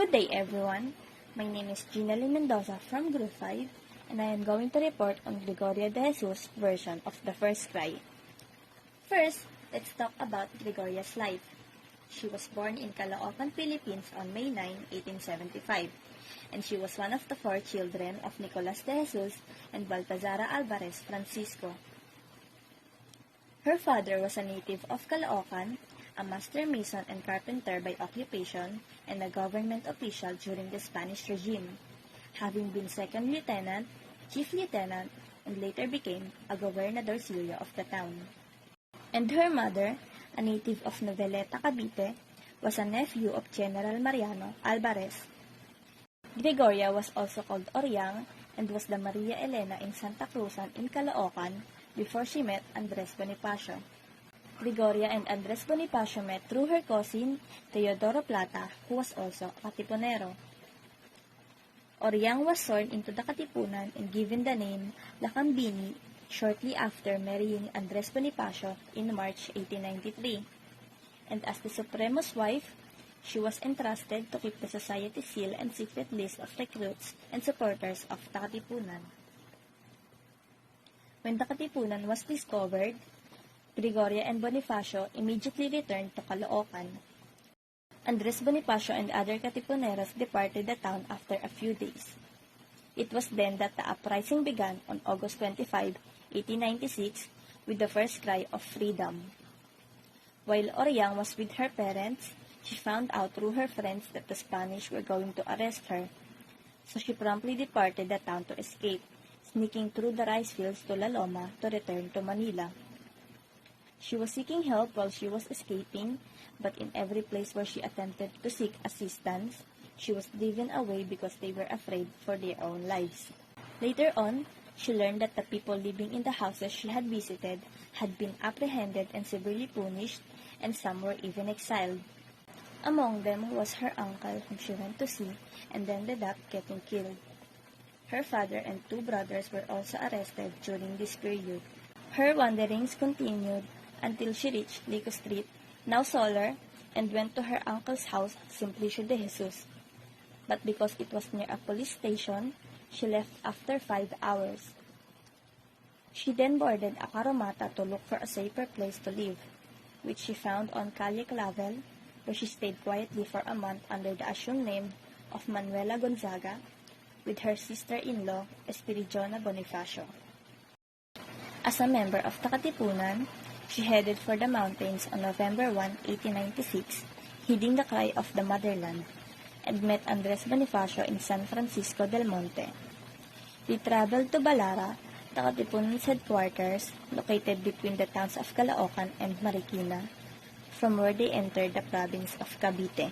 Good day everyone, my name is Ginalyn Mendoza from Group 5 and I am going to report on Gregoria de Jesus' version of the first cry. First, let's talk about Gregoria's life. She was born in Caloocan, Philippines on May 9, 1875 and she was one of the 4 children of Nicolas de Jesus and Baltazara Alvarez Francisco. Her father was a native of Caloocan, a master mason and carpenter by occupation, and a government official during the Spanish regime, having been second lieutenant, chief lieutenant, and later became a gobernadorcillo of the town. And her mother, a native of Noveleta, Cavite, was a nephew of General Mariano Alvarez. Gregoria was also called Oriang and was the Maria Elena in Santa Cruzan in Caloocan before she met Andres Bonifacio. Gregoria and Andres Bonifacio met through her cousin, Teodoro Plata, who was also a Katipunero. Oriang was sworn into the Katipunan and given the name Lacambini shortly after marrying Andres Bonifacio in March 1893. And as the Supremo's wife, she was entrusted to keep the society seal and secret list of recruits and supporters of the Katipunan. When the Katipunan was discovered, Gregoria and Bonifacio immediately returned to Caloocan. Andres Bonifacio and other Katipuneros departed the town after a few days. It was then that the uprising began on August 25, 1896, with the first cry of freedom. While Oriang was with her parents, she found out through her friends that the Spanish were going to arrest her, so she promptly departed the town to escape, sneaking through the rice fields to La Loma to return to Manila. She was seeking help while she was escaping, but in every place where she attempted to seek assistance, she was driven away because they were afraid for their own lives. Later on, she learned that the people living in the houses she had visited had been apprehended and severely punished, and some were even exiled. Among them was her uncle, whom she went to see, and ended up getting killed. Her father and 2 brothers were also arrested during this period. Her wanderings continued until she reached Lico Street, now Solar, and went to her uncle's house, Simplicio de Jesus. But because it was near a police station, she left after 5 hours. She then boarded a caromata to look for a safer place to live, which she found on Calle Clavel, where she stayed quietly for a month under the assumed name of Manuela Gonzaga, with her sister-in-law, Espiridiona Bonifacio. As a member of the Katipunan, she headed for the mountains on November 1, 1896, heeding the cry of the motherland, and met Andres Bonifacio in San Francisco del Monte. They traveled to Balara, the Katipunan's headquarters, located between the towns of Caloocan and Marikina, from where they entered the province of Cavite.